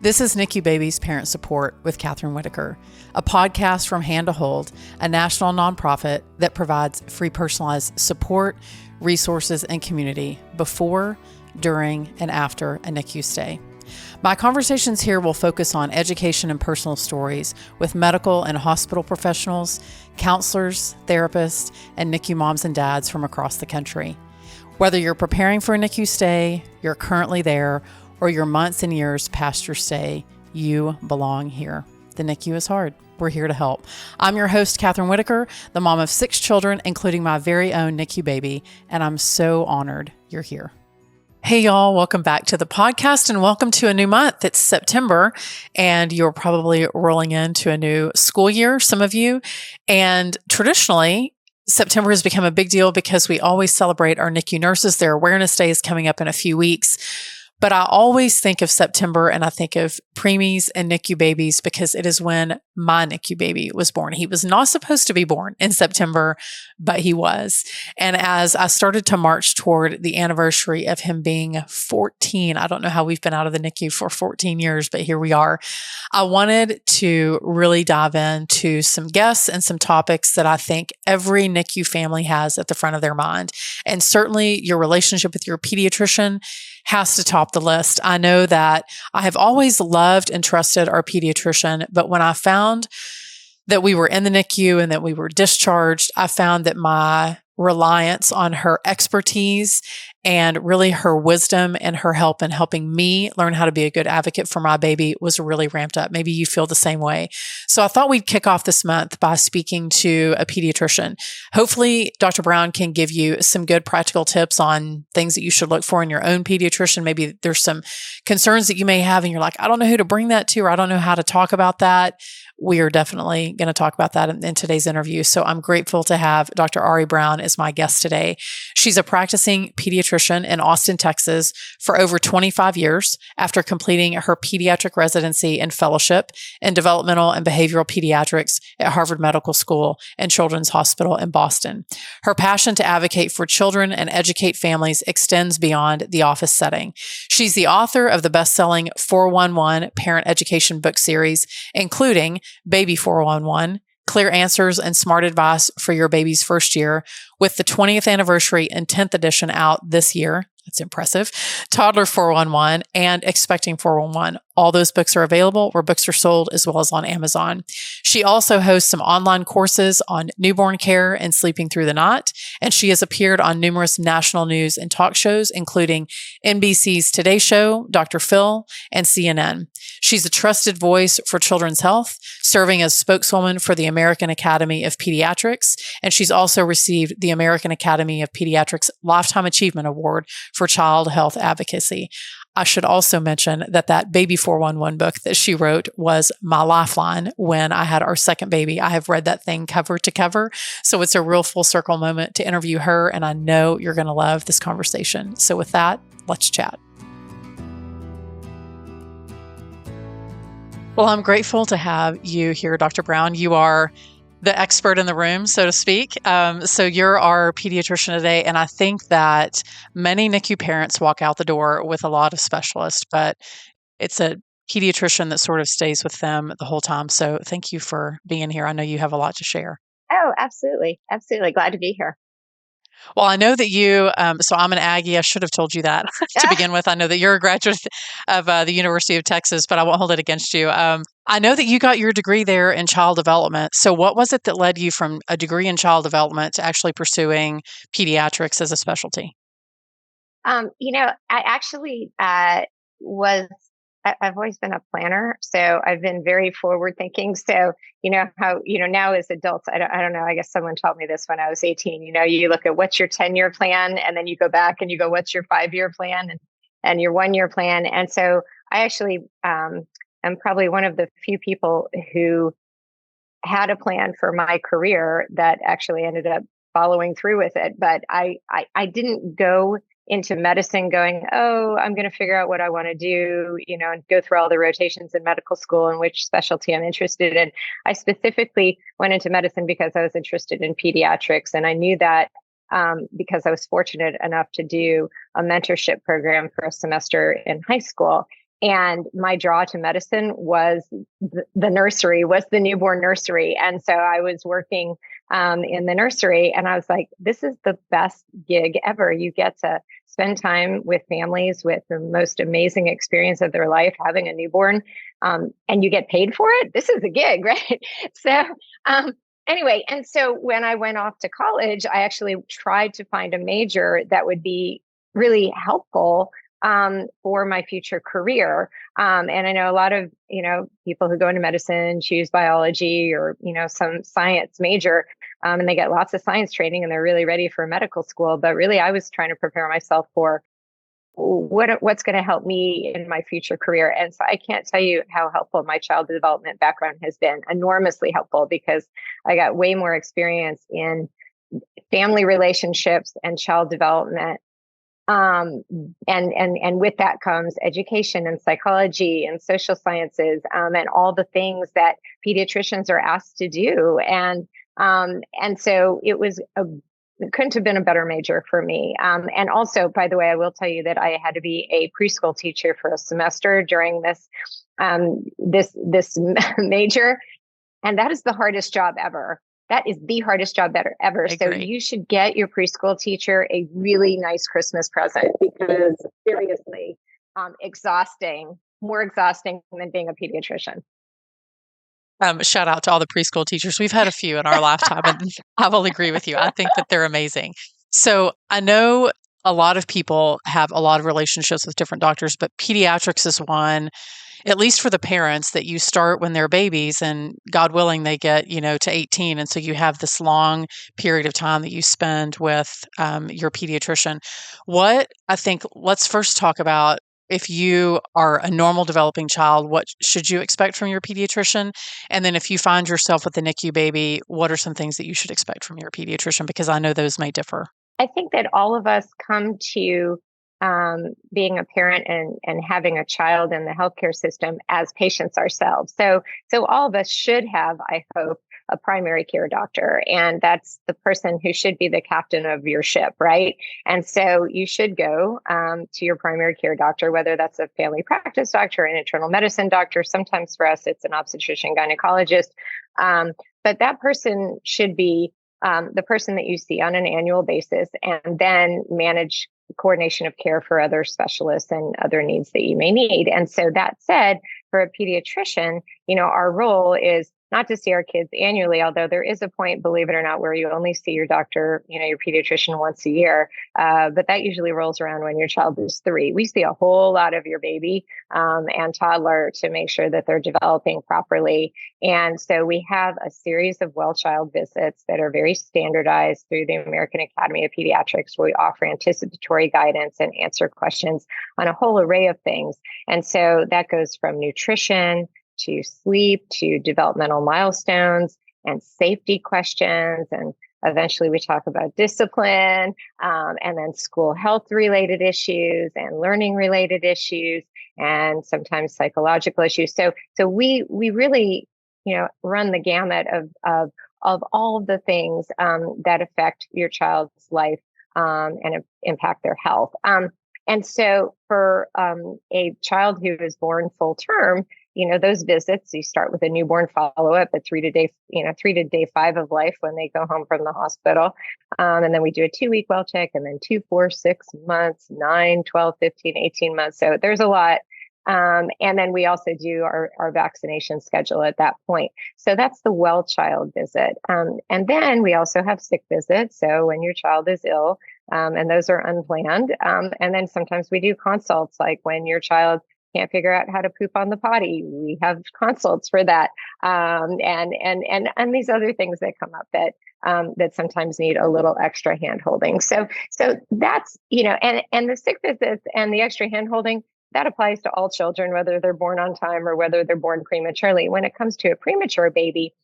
This is NICU Babies Parent Support with Catherine Whitaker, a podcast from Hand to Hold, a national nonprofit that provides free personalized support, resources, and community before, during, and after a NICU stay. My conversations here will focus on education and personal stories with medical and hospital professionals, counselors, therapists, and NICU moms and dads from across the country. Whether you're preparing for a NICU stay, you're currently there, or you're months and years past your stay, you belong here. The NICU is hard. We're here to help. I'm your host, Catherine Whitaker, the mom of 6 children, including my very own NICU baby, and I'm so honored you're here. Hey y'all, welcome back to the podcast and welcome to a new month. It's September and you're probably rolling into a new school year, some of you. And traditionally, September has become a big deal because we always celebrate our NICU nurses. Their Awareness Day is coming up in a few weeks. But I always think of September and I think of preemies and NICU babies because it is when my NICU baby was born. He was not supposed to be born in September, but he was. And as I started to march toward the anniversary of him being 14, I don't know how we've been out of the NICU for 14 years, but here we are. I wanted to really dive into some guests and some topics that I think every NICU family has at the front of their mind. And certainly your relationship with your pediatrician has to top the list. I know that I have always loved and trusted our pediatrician, but when I found that we were in the NICU and that we were discharged, I found that my reliance on her expertise and really her wisdom and her help in helping me learn how to be a good advocate for my baby was really ramped up. Maybe you feel the same way. So I thought we'd kick off this month by speaking to a pediatrician. Hopefully, Dr. Brown can give you some good practical tips on things that you should look for in your own pediatrician. Maybe there's some concerns that you may have and you're like, I don't know who to bring that to, or I don't know how to talk about that. We are definitely going to talk about that in today's interview. So I'm grateful to have Dr. Ari Brown as my guest today. She's a practicing pediatrician in Austin, Texas for over 25 years after completing her pediatric residency and fellowship in developmental and behavioral pediatrics at Harvard Medical School and Children's Hospital in Boston. Her passion to advocate for children and educate families extends beyond the office setting. She's the author of the best-selling 411 parent education book series, including Baby 411, Clear Answers and Smart Advice for Your Baby's First Year, with the 20th anniversary and 10th edition out this year. That's impressive. Toddler 411 and Expecting 411. All those books are available where books are sold as well as on Amazon. She also hosts some online courses on newborn care and sleeping through the night. And she has appeared on numerous national news and talk shows, including NBC's Today Show, Dr. Phil, and CNN. She's a trusted voice for children's health, serving as spokeswoman for the American Academy of Pediatrics. And she's also received the American Academy of Pediatrics Lifetime Achievement Award for Child Health Advocacy. I should also mention that Baby 411 book that she wrote was my lifeline when I had our second baby. I have read that thing cover to cover. So it's a real full circle moment to interview her. And I know you're going to love this conversation. So with that, let's chat. Well, I'm grateful to have you here, Dr. Brown. You are the expert in the room, so to speak. So you're our pediatrician today. And I think that many NICU parents walk out the door with a lot of specialists, but it's a pediatrician that sort of stays with them the whole time. So thank you for being here. I know you have a lot to share. Oh, absolutely. Absolutely. Glad to be here. Well, I know that you, so I'm an Aggie. I should have told you that to begin with. I know that you're a graduate of the University of Texas, but I won't hold it against you. I know that you got your degree there in child development. So what was it that led you from a degree in child development to actually pursuing pediatrics as a specialty? I actually I've always been a planner. So I've been very forward thinking. So, how, now as adults, I don't know, I guess someone told me this when I was 18, you look at what's your 10-year plan and then you go back and you go, what's your 5-year plan and your 1-year plan. And so I actually am probably one of the few people who had a plan for my career that actually ended up following through with it. But I didn't go into medicine going, oh, I'm going to figure out what I want to do, and go through all the rotations in medical school and which specialty I'm interested in. I specifically went into medicine because I was interested in pediatrics. And I knew that because I was fortunate enough to do a mentorship program for a semester in high school. And my draw to medicine was the nursery, was the newborn nursery. And so I was working in the nursery, and I was like, this is the best gig ever. You get to spend time with families with the most amazing experience of their life, having a newborn, and you get paid for it. This is a gig, right? So, anyway, and so when I went off to college, I actually tried to find a major that would be really helpful for my future career. And I know a lot of, people who go into medicine choose biology or, some science major, and they get lots of science training and they're really ready for medical school. But really, I was trying to prepare myself for what's going to help me in my future career. And so I can't tell you how helpful my child development background has been, enormously helpful, because I got way more experience in family relationships and child development. And with that comes education and psychology and social sciences, and all the things that pediatricians are asked to do. And so it couldn't have been a better major for me. And also, by the way, I will tell you that I had to be a preschool teacher for a semester during this major. And that is the hardest job ever. That is the hardest job ever. So you should get your preschool teacher a really nice Christmas present, because seriously, exhausting, more exhausting than being a pediatrician. Shout out to all the preschool teachers. We've had a few in our lifetime, and I will agree with you. I think that they're amazing. So I know a lot of people have a lot of relationships with different doctors, but pediatrics is one, at least for the parents, that you start when they're babies, and God willing, they get, to 18. And so you have this long period of time that you spend with your pediatrician. Let's first talk about, if you are a normal developing child, what should you expect from your pediatrician? And then if you find yourself with a NICU baby, what are some things that you should expect from your pediatrician? Because I know those may differ. I think that all of us come to being a parent and having a child in the healthcare system as patients ourselves. So all of us should have, I hope, a primary care doctor, and that's the person who should be the captain of your ship, right? And so you should go to your primary care doctor, whether that's a family practice doctor, an internal medicine doctor. Sometimes for us, it's an obstetrician gynecologist. But that person should be the person that you see on an annual basis, and then manage coordination of care for other specialists and other needs that you may need. And so that said, for a pediatrician, our role is not to see our kids annually, although there is a point, believe it or not, where you only see your doctor, your pediatrician once a year. But that usually rolls around when your child is 3. We see a whole lot of your baby and toddler to make sure that they're developing properly. And so we have a series of well child visits that are very standardized through the American Academy of Pediatrics, where we offer anticipatory guidance and answer questions on a whole array of things. And so that goes from nutrition to sleep, to developmental milestones and safety questions. And eventually we talk about discipline, and then school health related issues and learning related issues, and sometimes psychological issues. So we really, run the gamut of all of the things that affect your child's life and impact their health. And so for a child who is born full term, those visits, you start with a newborn follow-up at 3 to day 5 of life when they go home from the hospital. And then we do a 2-week well check, and then 2, 4, 6 months, 9, 12, 15, 18 months. So there's a lot. And then we also do our vaccination schedule at that point. So that's the well child visit. And then we also have sick visits. So when your child is ill, and those are unplanned. And then sometimes we do consults, like when your child can't figure out how to poop on the potty, we have consults for that. And these other things that come up that sometimes need a little extra hand holding. So that's, and the sick visits and the extra hand holding, that applies to all children, whether they're born on time or whether they're born prematurely. When it comes to a premature baby,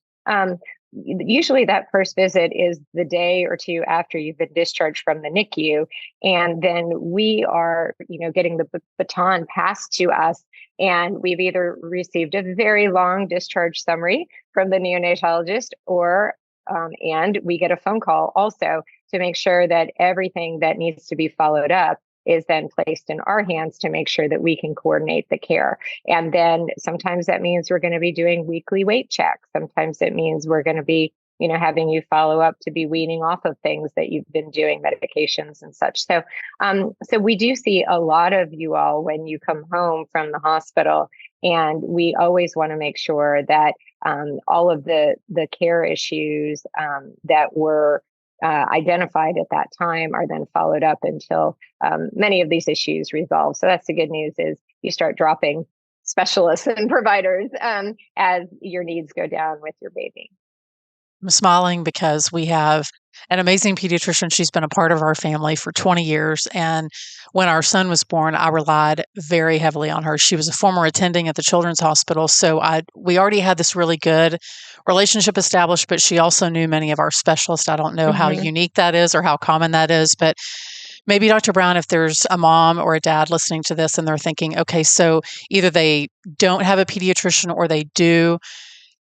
usually that first visit is the day or two after you've been discharged from the NICU. And then we are, getting the baton passed to us. And we've either received a very long discharge summary from the neonatologist, or and we get a phone call also to make sure that everything that needs to be followed up is then placed in our hands to make sure that we can coordinate the care. And then sometimes that means we're going to be doing weekly weight checks. Sometimes it means we're going to be, having you follow up to be weaning off of things that you've been doing, medications and such. So we do see a lot of you all when you come home from the hospital, and we always want to make sure that all of the care issues that were identified at that time are then followed up until many of these issues resolve. So that's the good news, is you start dropping specialists and providers as your needs go down with your baby. I'm smiling because we have an amazing pediatrician. She's been a part of our family for 20 years. And when our son was born, I relied very heavily on her. She was a former attending at the Children's Hospital. So we already had this really good relationship established, but she also knew many of our specialists. I don't know how unique that is or how common that is, but maybe Dr. Brown, if there's a mom or a dad listening to this and they're thinking, okay, so either they don't have a pediatrician or they do,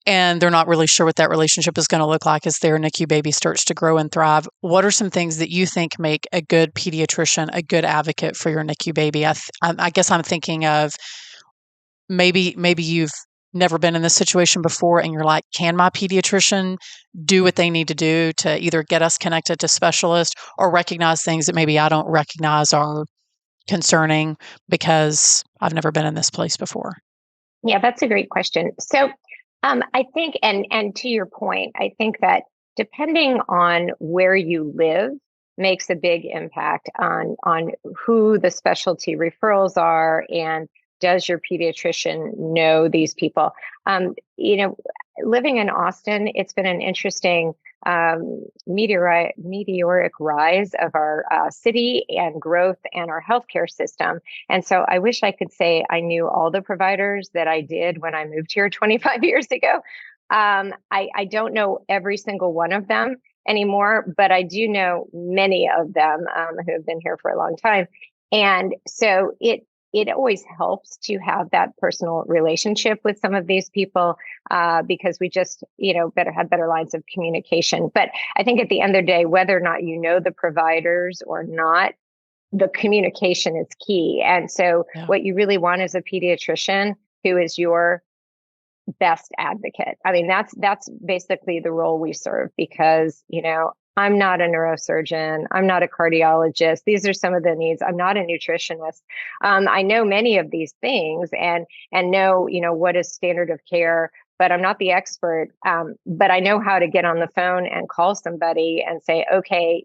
and they're not really sure what that relationship is going to look like as their NICU baby starts to grow and thrive. What are some things that you think make a good pediatrician, a good advocate for your NICU baby? I guess I'm thinking of maybe you've never been in this situation before and you're like, can my pediatrician do what they need to do to either get us connected to specialists or recognize things that maybe I don't recognize are concerning because I've never been in this place before? Yeah, that's a great question. So I think, and to your point, I think that depending on where you live makes a big impact on who the specialty referrals are, and does your pediatrician know these people? Living in Austin, it's been an interesting meteoric rise of our city and growth and our healthcare system. And so I wish I could say I knew all the providers that I did when I moved here 25 years ago. I don't know every single one of them anymore, but I do know many of them who have been here for a long time. And so it always helps to have that personal relationship with some of these people because we just, better have better lines of communication. But I think at the end of the day, whether or not you know the providers or not, the communication is key. And so what you really want is a pediatrician who is your best advocate. I mean, that's basically the role we serve, because, I'm not a neurosurgeon. I'm not a cardiologist. These are some of the needs. I'm not a nutritionist. I know many of these things and know, what is standard of care, but I'm not the expert. But I know how to get on the phone and call somebody and say, okay,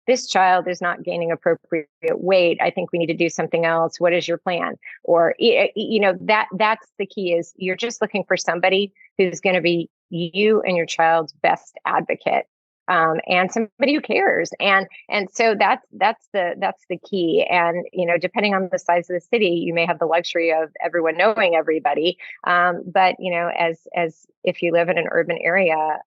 this child is not gaining appropriate weight. I think we need to do something else. What is your plan? Or, that's the key, is you're just looking for somebody who's going to be you and your child's best advocate. And somebody who cares. And so that's the key. And, depending on the size of the city, you may have the luxury of everyone knowing everybody. But, as if you live in an urban area,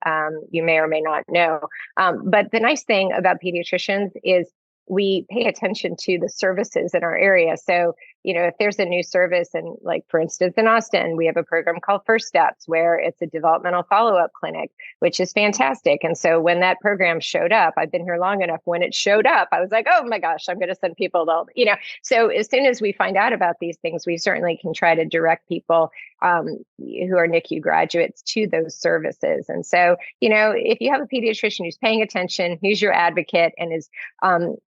you may or may not know. But the nice thing about pediatricians is we pay attention to the services in our area. So, if there's a new service, and like, for instance, in Austin, we have a program called First Steps, where it's a developmental follow-up clinic, which is fantastic. And so when that program showed up, I've been here long enough, when it showed up, I was like, oh my gosh, I'm going to send people to, so as soon as we find out about these things, we certainly can try to direct people who are NICU graduates to those services. And so, if you have a pediatrician who's paying attention, who's your advocate, and is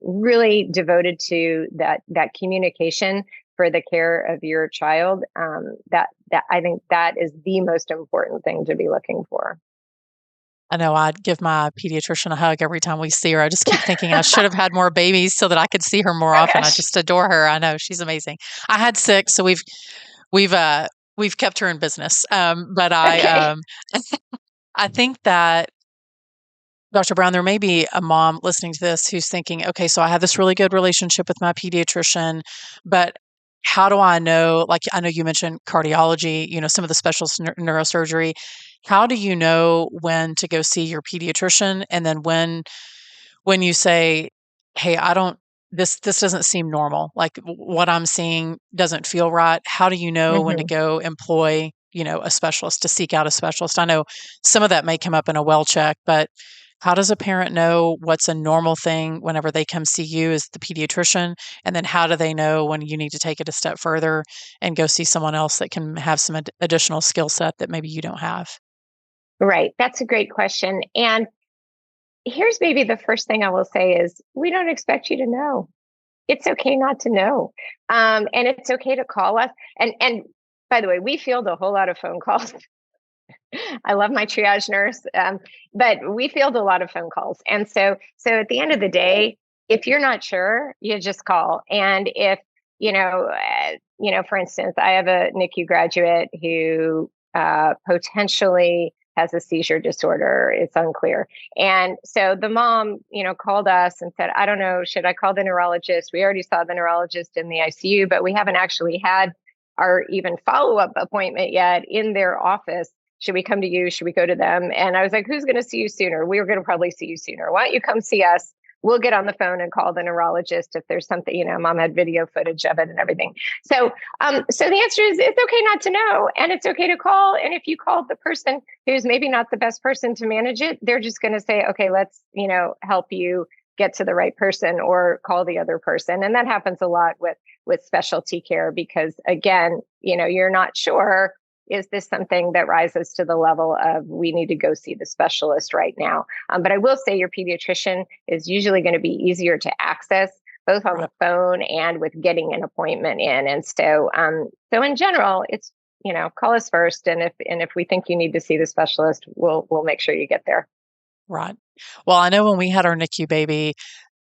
really devoted to that communication for the care of your child, that I think that is the most important thing to be looking for. I know I'd give my pediatrician a hug every time we see her. I just keep thinking I should have had more babies so that I could see her more often. I just adore her. I know she's amazing. I had 6, so we've kept her in business. But I think that, Dr. Brown, there may be a mom listening to this who's thinking, okay, so I have this really good relationship with my pediatrician, but how do I know, like, I know you mentioned cardiology, some of the specialist neurosurgery. How do you know when to go see your pediatrician? And then when you say, hey, this doesn't seem normal, like what I'm seeing doesn't feel right. How do you know when to go employ, a specialist, to seek out a specialist? I know some of that may come up in a well check, but How does a parent know what's a normal thing whenever they come see you as the pediatrician? And then how do they know when you need to take it a step further and go see someone else that can have some additional skill set that maybe you don't have? Right. That's a great question. And here's maybe the first thing I will say is we don't expect you to know. It's okay not to know. And it's okay to call us. And by the way, we field a whole lot of phone calls. I love my triage nurse, but we field a lot of phone calls. And so at the end of the day, if you're not sure, you just call. And if, for instance, I have a NICU graduate who potentially has a seizure disorder. It's unclear. And so the mom, called us and said, I don't know, should I call the neurologist? We already saw the neurologist in the ICU, but we haven't actually had our even follow-up appointment yet in their office. Should we come to you? Should we go to them? And I was like, who's going to see you sooner? We were going to probably see you sooner. Why don't you come see us? We'll get on the phone and call the neurologist if there's something, mom had video footage of it and everything. So the answer is it's okay not to know, and it's okay to call. And if you called the person who's maybe not the best person to manage it, they're just going to say, okay, let's, help you get to the right person or call the other person. And that happens a lot with specialty care because again, you're not sure, is this something that rises to the level of we need to go see the specialist right now? But I will say your pediatrician is usually going to be easier to access both on the phone and with getting an appointment in. And so in general, it's, call us first. And if we think you need to see the specialist, we'll make sure you get there. Right. Well, I know when we had our NICU baby,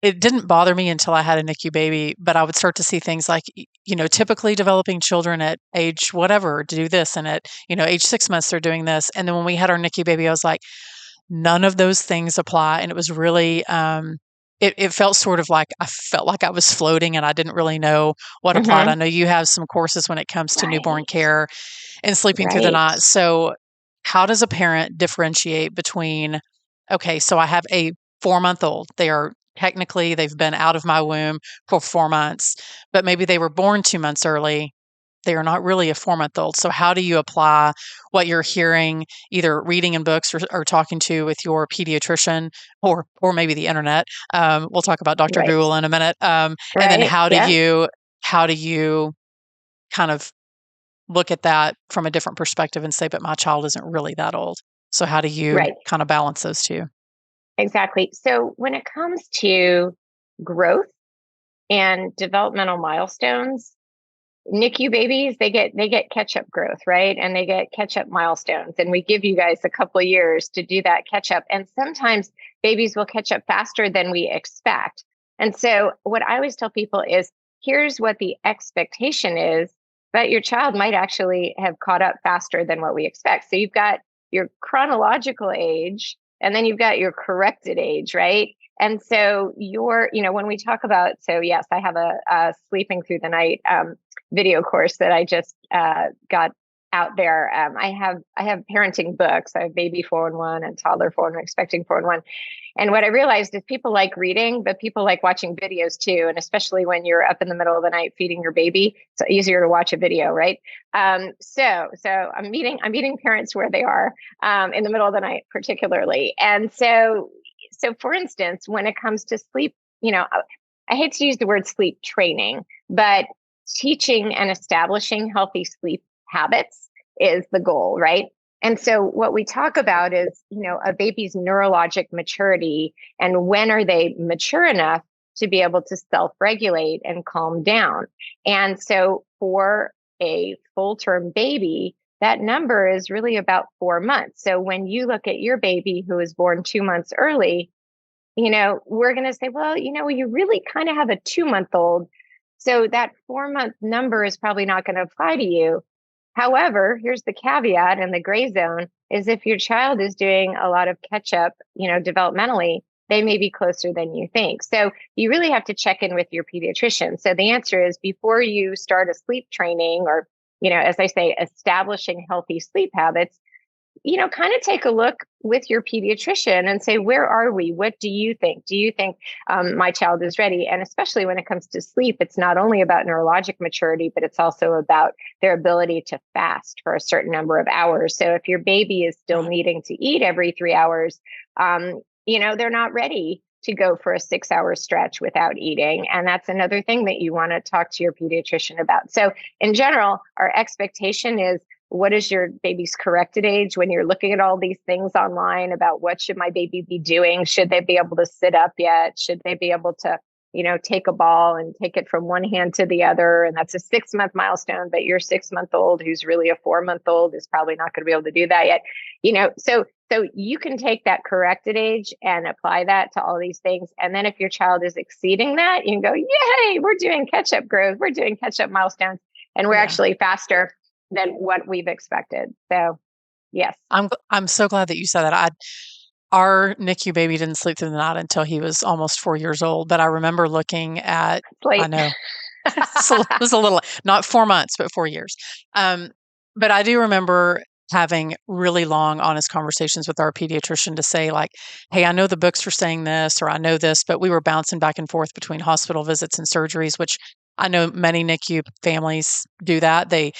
it didn't bother me until I had a NICU baby, but I would start to see things like, typically developing children at age whatever do this, and at, age 6 months, they're doing this. And then when we had our NICU baby, I was like, none of those things apply. And it was really, it felt sort of like I felt like I was floating and I didn't really know what applied. I know you have some courses when it comes to newborn care and sleeping through the night. So how does a parent differentiate between, okay, so I have a 4-month-old. They've been out of my womb for 4 months, but maybe they were born 2 months early. They are not really a 4-month-old. So how do you apply what you're hearing, either reading in books or talking to with your pediatrician or maybe the internet? We'll talk about Dr. Google in a minute. And then how do you kind of look at that from a different perspective and say, but my child isn't really that old. So how do you kind of balance those two? Exactly. So when it comes to growth and developmental milestones, NICU babies, they get catch-up growth, right? And they get catch-up milestones. And we give you guys a couple of years to do that catch-up. And sometimes babies will catch up faster than we expect. And so what I always tell people is, here's what the expectation is, but your child might actually have caught up faster than what we expect. So you've got your chronological age, and then you've got your corrected age, right? And so when we talk about, so yes, I have a sleeping through the night video course that I just got out there. I have parenting books. I have baby 411 and toddler 411, expecting 411. And what I realized is people like reading, but people like watching videos too. And especially when you're up in the middle of the night feeding your baby, it's easier to watch a video, right? So I'm meeting parents where they are in the middle of the night, particularly. And so for instance, when it comes to sleep, I hate to use the word sleep training, but teaching and establishing healthy sleep habits is the goal, right? And so what we talk about is, a baby's neurologic maturity and when are they mature enough to be able to self-regulate and calm down. And so for a full-term baby, that number is really about 4 months. So when you look at your baby who was born 2 months early, we're going to say, well, you really kind of have a 2-month-old. So that 4-month number is probably not going to apply to you. However, here's the caveat and the gray zone is if your child is doing a lot of catch up, developmentally, they may be closer than you think. So you really have to check in with your pediatrician. So the answer is before you start a sleep training or, as I say, establishing healthy sleep habits, kind of take a look with your pediatrician and say, where are we? What do you think? Do you think my child is ready? And especially when it comes to sleep, it's not only about neurologic maturity, but it's also about their ability to fast for a certain number of hours. So if your baby is still needing to eat every 3 hours, they're not ready to go for a 6-hour stretch without eating. And that's another thing that you want to talk to your pediatrician about. So in general, our expectation is, what is your baby's corrected age? When you're looking at all these things online about what should my baby be doing? Should they be able to sit up yet? Should they be able to, take a ball and take it from one hand to the other? And that's a 6-month milestone, but your 6-month-old who's really a 4-month-old is probably not going to be able to do that yet. So you can take that corrected age and apply that to all these things. And then if your child is exceeding that, you can go, yay, we're doing catch-up growth. We're doing catch-up milestones, and we're actually faster than what we've expected. So yes. I'm so glad that you said that. Our NICU baby didn't sleep through the night until he was almost 4 years old. But I remember looking at, I know, it was a little, not 4 months, but 4 years. But I do remember having really long, honest conversations with our pediatrician to say, like, hey, I know the books are saying this, or I know this, but we were bouncing back and forth between hospital visits and surgeries, which I know many NICU families do that. They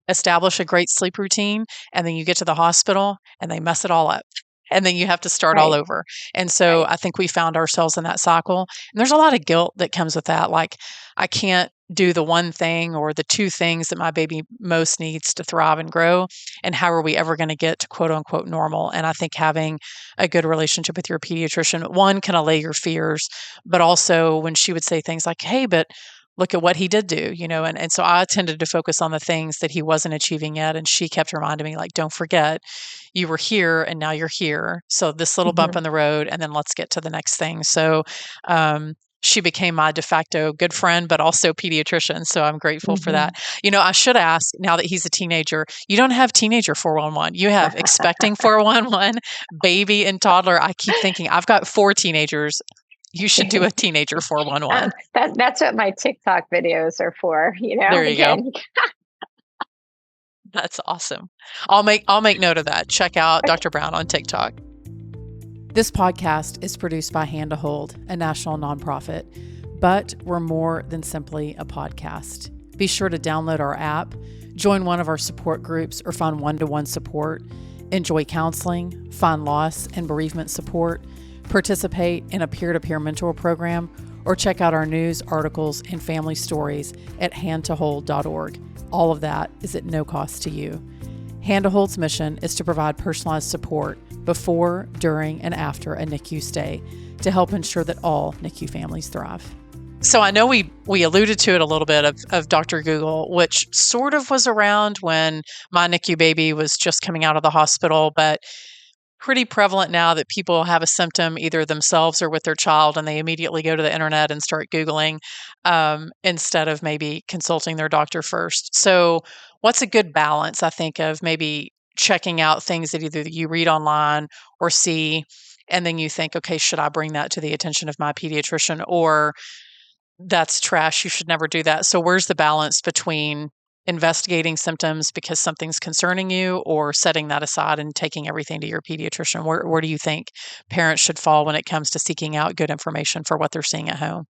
establish a great sleep routine, and then you get to the hospital and they mess it all up. And then you have to start all over. And so I think we found ourselves in that cycle. And there's a lot of guilt that comes with that. Like, I can't do the one thing or the two things that my baby most needs to thrive and grow. And how are we ever going to get to quote unquote normal? And I think having a good relationship with your pediatrician, one, can allay your fears, but also when she would say things like, hey, but look at what he did do, and so I tended to focus on the things that he wasn't achieving yet. And she kept reminding me, like, don't forget, you were here and now you're here. So this little bump in the road, and then let's get to the next thing. So she became my de facto good friend, but also pediatrician. So I'm grateful for that. I should ask, now that he's a teenager, you don't have teenager 411. You have expecting 411, baby and toddler. I keep thinking, I've got 4 teenagers. You should do a teenager 411. That's what my TikTok videos are for. There you go. That's awesome. I'll make note of that. Check out Dr. Brown on TikTok. This podcast is produced by Hand to Hold, a national nonprofit, but we're more than simply a podcast. Be sure to download our app, join one of our support groups, or find one-to-one support, enjoy counseling, find loss and bereavement support, participate in a peer-to-peer mentor program, or check out our news, articles, and family stories at handtohold.org. All of that is at no cost to you. Hand to Hold's mission is to provide personalized support before, during, and after a NICU stay to help ensure that all NICU families thrive. So I know we alluded to it a little bit of Dr. Google, which sort of was around when my NICU baby was just coming out of the hospital, but pretty prevalent now that people have a symptom either themselves or with their child, and they immediately go to the internet and start Googling instead of maybe consulting their doctor first. So what's a good balance, I think, of maybe checking out things that either you read online or see, and then you think, okay, should I bring that to the attention of my pediatrician, or that's trash, you should never do that. So where's the balance between investigating symptoms because something's concerning you, or setting that aside and taking everything to your pediatrician? Where do you think parents should fall when it comes to seeking out good information for what they're seeing at home?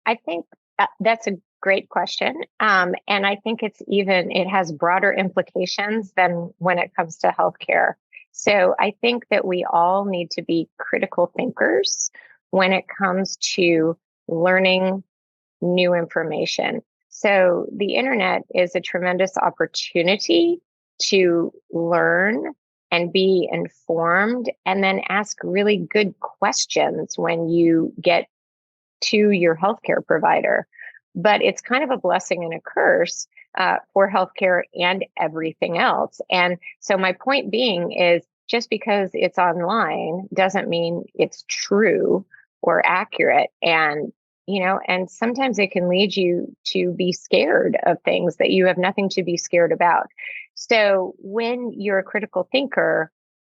I think that's a great question. And I think it has broader implications than when it comes to healthcare. So I think that we all need to be critical thinkers when it comes to learning new information. So the internet is a tremendous opportunity to learn and be informed, and then ask really good questions when you get to your healthcare provider. But it's kind of a blessing and a curse for healthcare and everything else. And so my point being is, just because it's online doesn't mean it's true or accurate. And and sometimes it can lead you to be scared of things that you have nothing to be scared about. So when you're a critical thinker,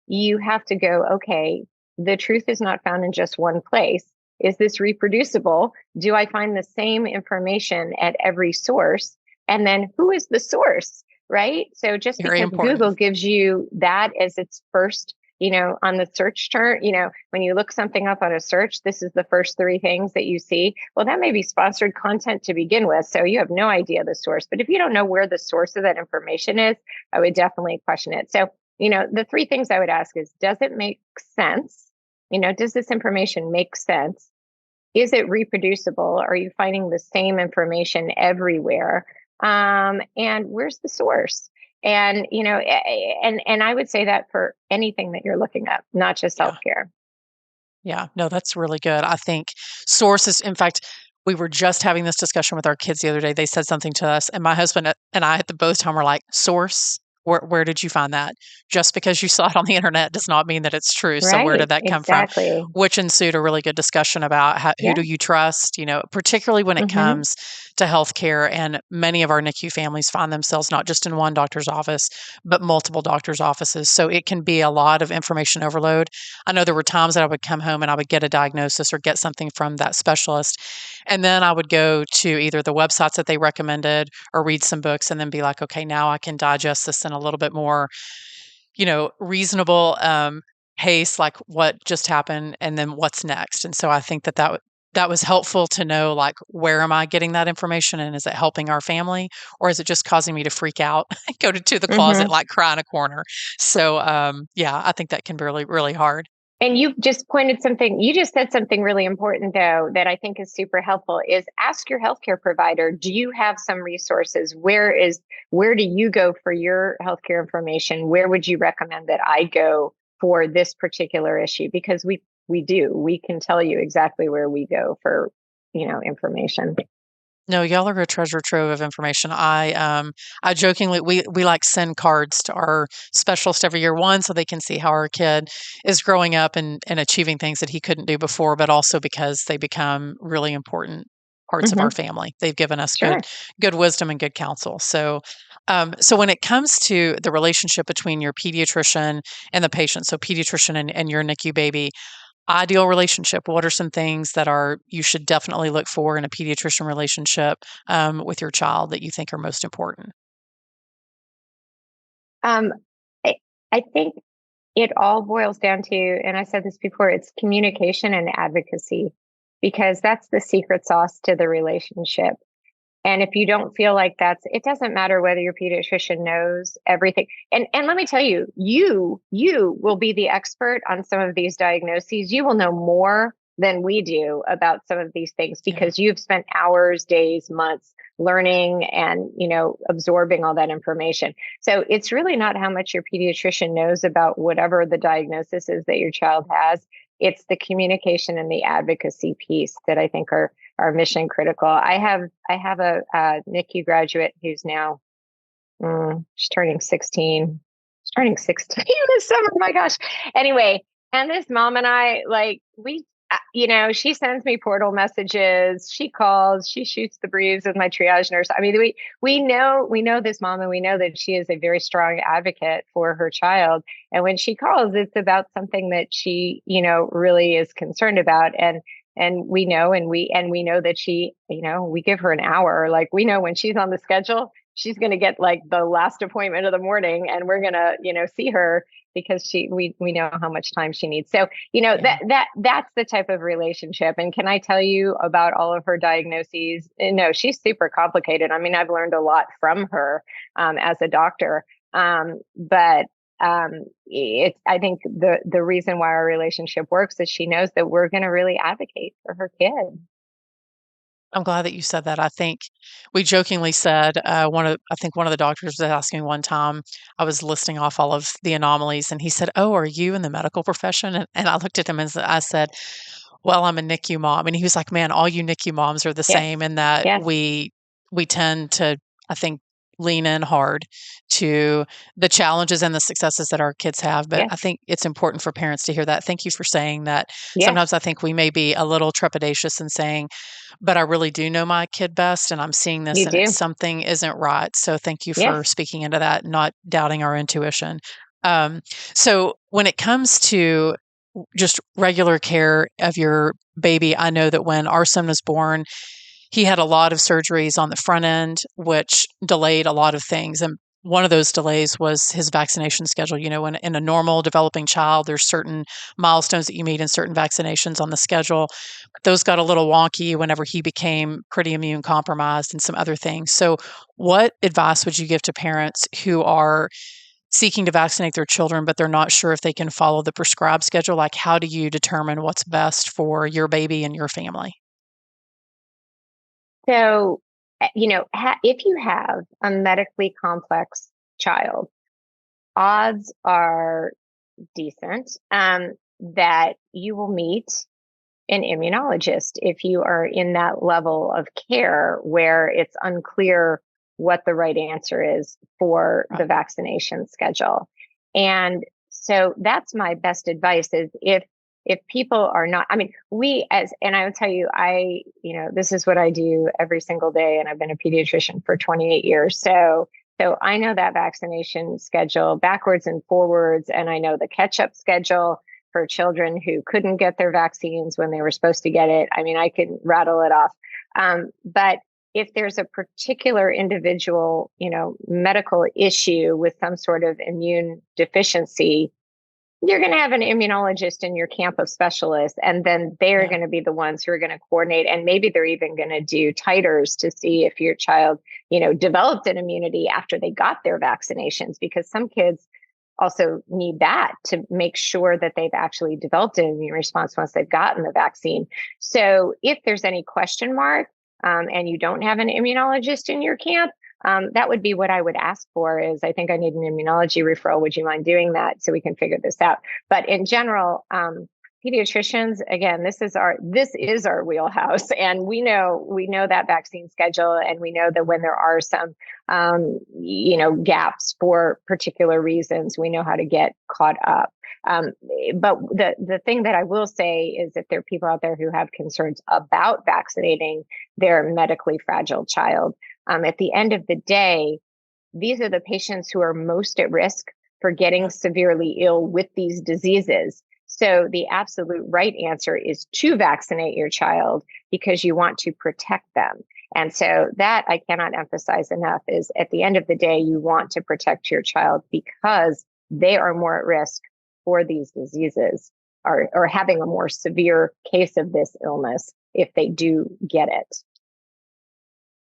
you have to go, okay, the truth is not found in just one place. Is this reproducible? Do I find the same information at every source? And then who is the source, right? So just because Google gives you that as its first, on the search chart, when you look something up on a search, this is the first 3 things that you see. Well, that may be sponsored content to begin with, so you have no idea the source. But if you don't know where the source of that information is, I would definitely question it. So, the three things I would ask is, does it make sense? Does this information make sense? Is it reproducible? Are you finding the same information everywhere? And where's the source? And, and I would say that for anything that you're looking up, not just Yeah. healthcare. Yeah. No, that's really good. I think sources, in fact, we were just having this discussion with our kids the other day. They said something to us, and my husband and I at the both time were like, source? Where did you find that? Just because you saw it on the internet does not mean that it's true. So where Right. did that come from? Exactly. Which ensued a really good discussion about who Yeah. do you trust, particularly when it Mm-hmm. comes to healthcare. And many of our NICU families find themselves not just in one doctor's office, but multiple doctor's offices. So it can be a lot of information overload. I know there were times that I would come home and I would get a diagnosis or get something from that specialist. And then I would go to either the websites that they recommended or read some books and then be like, okay, now I can digest this in a little bit more, reasonable pace, like what just happened and then what's next. And so I think that was helpful to know, like, where am I getting that information and is it helping our family or is it just causing me to freak out and go to the closet, Mm-hmm. like cry in a corner? So, yeah, I think that can be really, really hard. And you just said something really important, though, that I think is super helpful is ask your healthcare provider, do you have some resources? Where do you go for your healthcare information? Where would you recommend that I go for this particular issue? Because we can tell you exactly where we go for, information. No, y'all are a treasure trove of information. I jokingly we like send cards to our specialist every year, one, so they can see how our kid is growing up and achieving things that he couldn't do before, but also because they become really important parts of our Mm-hmm. family. They've given us Sure. good wisdom and good counsel. So when it comes to the relationship between your pediatrician and the patient, so pediatrician and your NICU baby, ideal relationship, what are some things that are you should definitely look for in a pediatrician relationship with your child that you think are most important? Um, I, I think it all boils down to, and I said this before, it's communication and advocacy, because that's the secret sauce to the relationship. And if you don't feel like it doesn't matter whether your pediatrician knows everything. And let me tell you, you will be the expert on some of these diagnoses. You will know more than we do about some of these things Yeah. because you've spent hours, days, months learning and, absorbing all that information. So it's really not how much your pediatrician knows about whatever the diagnosis is that your child has. It's the communication and the advocacy piece that I think are mission critical. I have a NICU graduate who's now she's turning 16. She's turning 16 this summer. Oh my gosh. Anyway, and this mom and I she sends me portal messages. She calls. She shoots the breeze with my triage nurse. I mean, we know this mom, and we know that she is a very strong advocate for her child. And when she calls, it's about something that she, really is concerned about. And we know, and we know that she, we give her an hour. Like, we know when she's on the schedule, she's going to get like the last appointment of the morning, and we're going to, see her because we know how much time she needs. So, Yeah. that's the type of relationship. And can I tell you about all of her diagnoses? No, she's super complicated. I mean, I've learned a lot from her as a doctor. But I think the reason why our relationship works is she knows that we're going to really advocate for her kid. I'm glad that you said that. I think we jokingly said I think one of the doctors was asking one time. I was listing off all of the anomalies, and he said, "Oh, are you in the medical profession?" And I looked at him and I said, "Well, I'm a NICU mom." And he was like, "Man, all you NICU moms are the Yes. same in that Yes. we tend to, I think, lean in hard to the challenges and the successes that our kids have." But Yes. I think it's important for parents to hear that. Thank you for saying that. Yes. Sometimes I think we may be a little trepidatious in saying, but I really do know my kid best, and I'm seeing this You and it's do. something isn't right. So thank you for Yes. speaking into that, not doubting our intuition. Um, so when it comes to just regular care of your baby, I know that when our son was born, he had a lot of surgeries on the front end, which delayed a lot of things. And one of those delays was his vaccination schedule. In a normal developing child, there's certain milestones that you meet and certain vaccinations on the schedule. Those got a little wonky whenever he became pretty immune compromised and some other things. So, what advice would you give to parents who are seeking to vaccinate their children, but they're not sure if they can follow the prescribed schedule? Like, how do you determine what's best for your baby and your family? So, if you have a medically complex child, odds are decent that you will meet an immunologist if you are in that level of care where it's unclear what the right answer is for the vaccination schedule. And so that's my best advice is if people are not, I mean, and I will tell you, this is what I do every single day. And I've been a pediatrician for 28 years. So I know that vaccination schedule backwards and forwards, and I know the catch-up schedule for children who couldn't get their vaccines when they were supposed to get it. I mean, I can rattle it off. But if there's a particular individual, medical issue with some sort of immune deficiency, you're going to have an immunologist in your camp of specialists, and then they're going to be the ones who are going to coordinate. And maybe they're even going to do titers to see if your child, developed an immunity after they got their vaccinations, because some kids also need that to make sure that they've actually developed an immune response once they've gotten the vaccine. So if there's any question mark and you don't have an immunologist in your camp, that would be what I would ask for is, I think I need an immunology referral. Would you mind doing that so we can figure this out? But in general, pediatricians, again, this is our wheelhouse, and we know that vaccine schedule, and we know that when there are some gaps for particular reasons, we know how to get caught up. But the thing that I will say is, if there are people out there who have concerns about vaccinating their medically fragile child, at the end of the day, these are the patients who are most at risk for getting severely ill with these diseases. So the absolute right answer is to vaccinate your child because you want to protect them. And so that I cannot emphasize enough is, at the end of the day, you want to protect your child because they are more at risk for these diseases or having a more severe case of this illness if they do get it.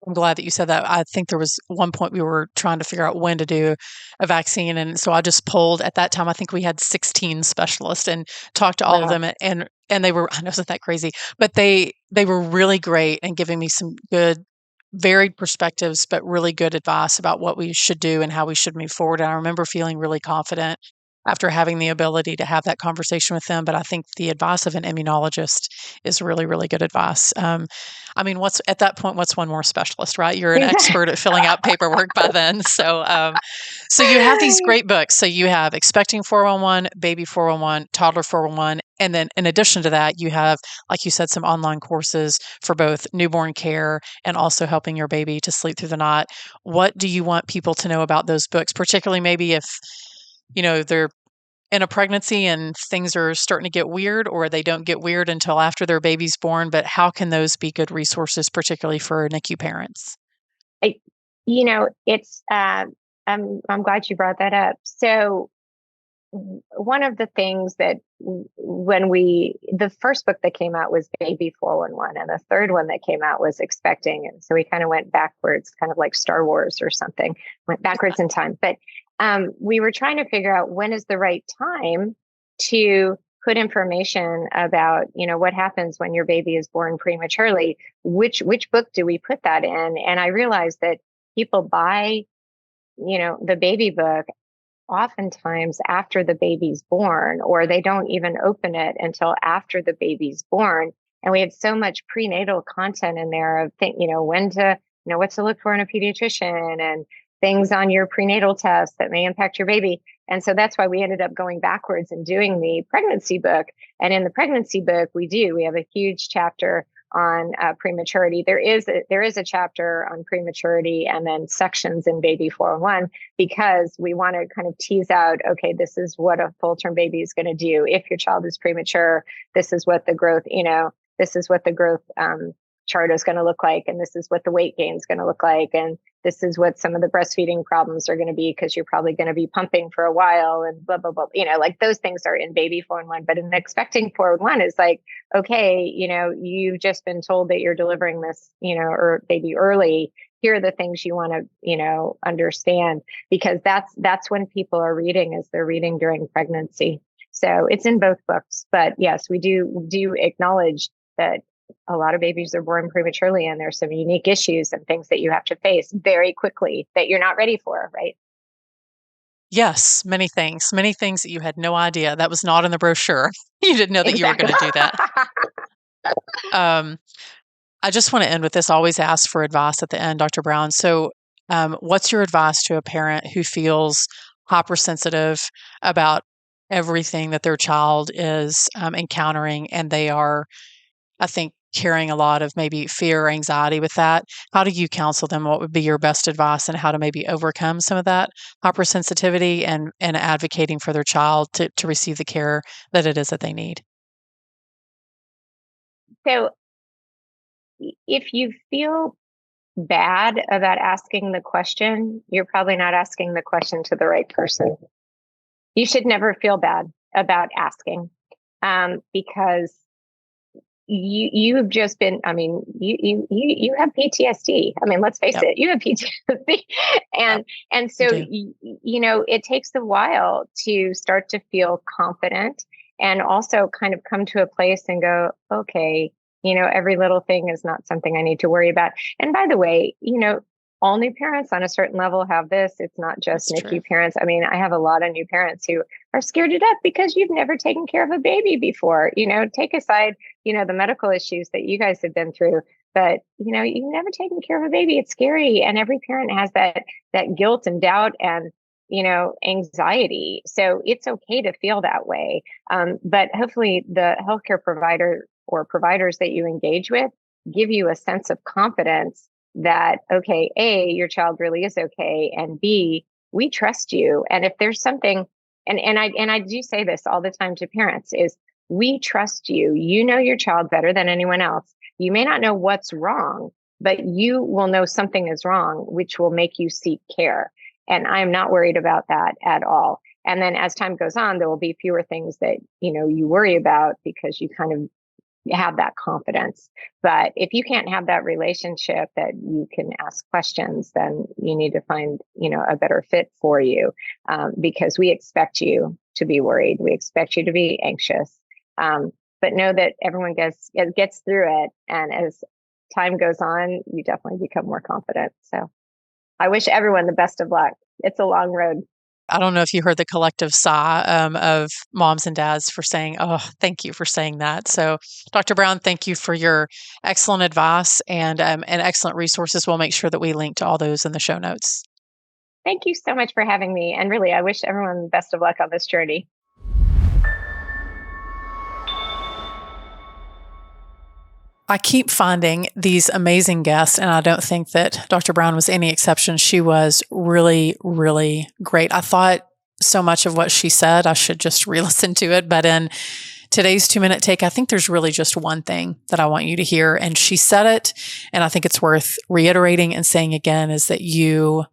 I'm glad that you said that. I think there was one point we were trying to figure out when to do a vaccine. And so I just polled at that time. I think we had 16 specialists and talked to all of them. And they were, I know, isn't that crazy, but they were really great and giving me some good, varied perspectives, but really good advice about what we should do and how we should move forward. And I remember feeling really confident after having the ability to have that conversation with them. But I think the advice of an immunologist is really, really good advice. I mean, what's one more specialist, right? You're an expert at filling out paperwork by then. So you have these great books. So you have Expecting 411, Baby 411, Toddler 411. And then in addition to that, you have, like you said, some online courses for both newborn care and also helping your baby to sleep through the night. What do you want people to know about those books, particularly maybe if, they're in a pregnancy and things are starting to get weird, or they don't get weird until after their baby's born, but how can those be good resources, particularly for NICU parents? It's, I'm glad you brought that up. So one of the things that the first book that came out was Baby 411, and the third one that came out was Expecting. And so we kind of went backwards, kind of like Star Wars or something, went backwards in time. But we were trying to figure out when is the right time to put information about, what happens when your baby is born prematurely. Which book do we put that in? And I realized that people buy, the baby book oftentimes after the baby's born, or they don't even open it until after the baby's born. And we have so much prenatal content in there of when to, what to look for in a pediatrician and things on your prenatal tests that may impact your baby. And so that's why we ended up going backwards and doing the pregnancy book. And in the pregnancy book, we have a huge chapter on prematurity. There is a chapter on prematurity and then sections in Baby 401, because we want to kind of tease out, okay, this is what a full-term baby is going to do. If your child is premature, this is what the growth, chart is going to look like. And this is what the weight gain is going to look like. And this is what some of the breastfeeding problems are going to be, because you're probably going to be pumping for a while and blah, blah, blah. Like those things are in Baby 411. But in Expecting 411 is like, okay, you've just been told that you're delivering this, or baby early. here are the things you want to, understand, because that's when people are reading, as they're reading during pregnancy. So it's in both books, but yes, we do acknowledge that a lot of babies are born prematurely, and there's some unique issues and things that you have to face very quickly that you're not ready for, right? Yes, many things that you had no idea. That was not in the brochure. You didn't know that you were Exactly. going to do that. Um, I just want to end with this. I always ask for advice at the end, Dr. Brown. So, what's your advice to a parent who feels hypersensitive about everything that their child is encountering, and they are, I think, carrying a lot of maybe fear or anxiety with that? How do you counsel them? What would be your best advice on how to maybe overcome some of that hypersensitivity and advocating for their child to receive the care that it is that they need? So if you feel bad about asking the question, you're probably not asking the question to the right person. You should never feel bad about asking, because you have just been, I mean, you have PTSD. I mean, let's face Yep. it, you have PTSD. and Yep. and so Do. it takes a while to start to feel confident, and also kind of come to a place and go, okay, every little thing is not something I need to worry about. And by the way, all new parents on a certain level have this. It's not just That's NICU true. parents. I mean, I have a lot of new parents who are scared to death because you've never taken care of a baby before. Take aside, the medical issues that you guys have been through, but you've never taken care of a baby. It's scary, and every parent has that guilt and doubt and anxiety. So it's okay to feel that way. But hopefully, the healthcare provider or providers that you engage with give you a sense of confidence that, okay, A, your child really is okay, and B, we trust you. And if there's something, and I do say this all the time to parents, is we trust you. You know your child better than anyone else. You may not know what's wrong, but you will know something is wrong, which will make you seek care. And I'm not worried about that at all. And then as time goes on, there will be fewer things that, you worry about, because you kind of have that confidence. But if you can't have that relationship that you can ask questions, then you need to find, a better fit for you, because we expect you to be worried. We expect you to be anxious. But know that everyone gets through it. And as time goes on, you definitely become more confident. So I wish everyone the best of luck. It's a long road. I don't know if you heard the collective sigh of moms and dads for saying, "Oh, thank you for saying that." So, Dr. Brown, thank you for your excellent advice and excellent resources. We'll make sure that we link to all those in the show notes. Thank you so much for having me. And really, I wish everyone the best of luck on this journey. I keep finding these amazing guests, and I don't think that Dr. Brown was any exception. She was really, really great. I thought so much of what she said, I should just re-listen to it. But in today's 2-minute take, I think there's really just one thing that I want you to hear. And she said it, and I think it's worth reiterating and saying again, is that you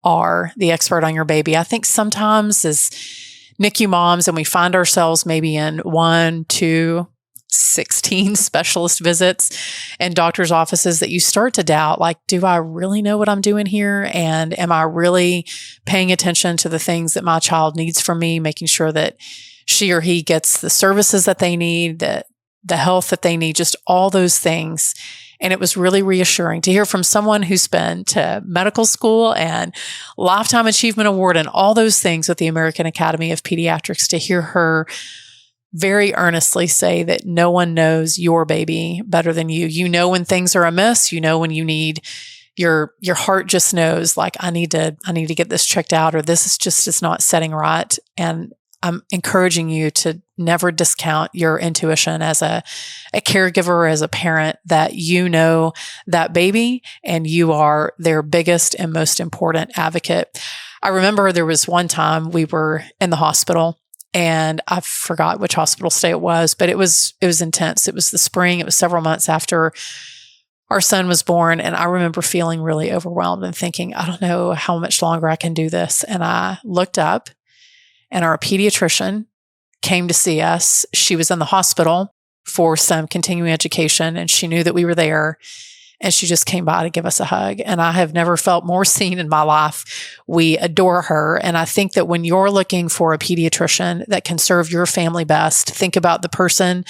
are the expert on your baby. I think sometimes as NICU moms, and we find ourselves maybe in 1, 2, 16 specialist visits and doctor's offices, that you start to doubt, like, do I really know what I'm doing here? And am I really paying attention to the things that my child needs from me, making sure that she or he gets the services that they need, the health that they need, just all those things. And it was really reassuring to hear from someone who's been to medical school and Lifetime Achievement Award and all those things with the American Academy of Pediatrics, to hear her very earnestly say that no one knows your baby better than you. You know when things are amiss. You know when you need, your heart just knows, like, I need to get this checked out, or this is not setting right. And I'm encouraging you to never discount your intuition as a caregiver, as a parent, that you know that baby and you are their biggest and most important advocate. I remember there was one time we were in the hospital, and I forgot which hospital stay it was, but it was intense. It was the spring. It was several months after our son was born. And I remember feeling really overwhelmed and thinking, I don't know how much longer I can do this. And I looked up, and our pediatrician came to see us. She was in the hospital for some continuing education, and she knew that we were there. and she just came by to give us a hug. And I have never felt more seen in my life. We adore her. And I think that when you're looking for a pediatrician that can serve your family best, think about the person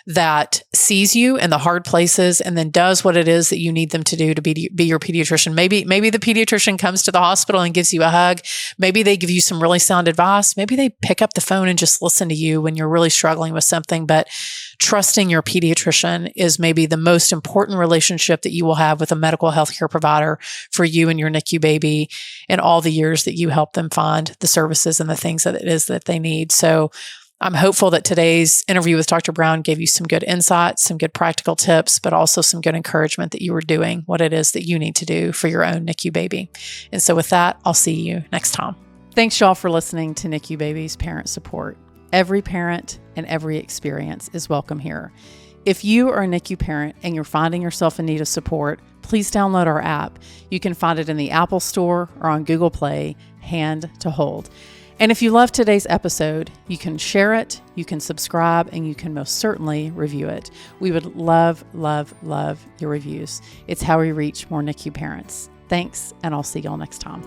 that sees you in the hard places and then does what it is that you need them to do to be your pediatrician. Maybe the pediatrician comes to the hospital and gives you a hug. Maybe they give you some really sound advice. Maybe they pick up the phone and just listen to you when you're really struggling with something. But trusting your pediatrician is maybe the most important relationship that you will have with a medical healthcare provider for you and your NICU baby in all the years that you help them find the services and the things that it is that they need. So I'm hopeful that today's interview with Dr. Brown gave you some good insights, some good practical tips, but also some good encouragement that you were doing what it is that you need to do for your own NICU baby. And so with that, I'll see you next time. Thanks, y'all, for listening to NICU Babies Parent Support. Every parent and every experience is welcome here. If you are a NICU parent and you're finding yourself in need of support, please download our app. You can find it in the Apple Store or on Google Play, Hand to Hold. And if you love today's episode, you can share it, you can subscribe, and you can most certainly review it. We would love, love, love your reviews. It's how we reach more NICU parents. Thanks, and I'll see y'all next time.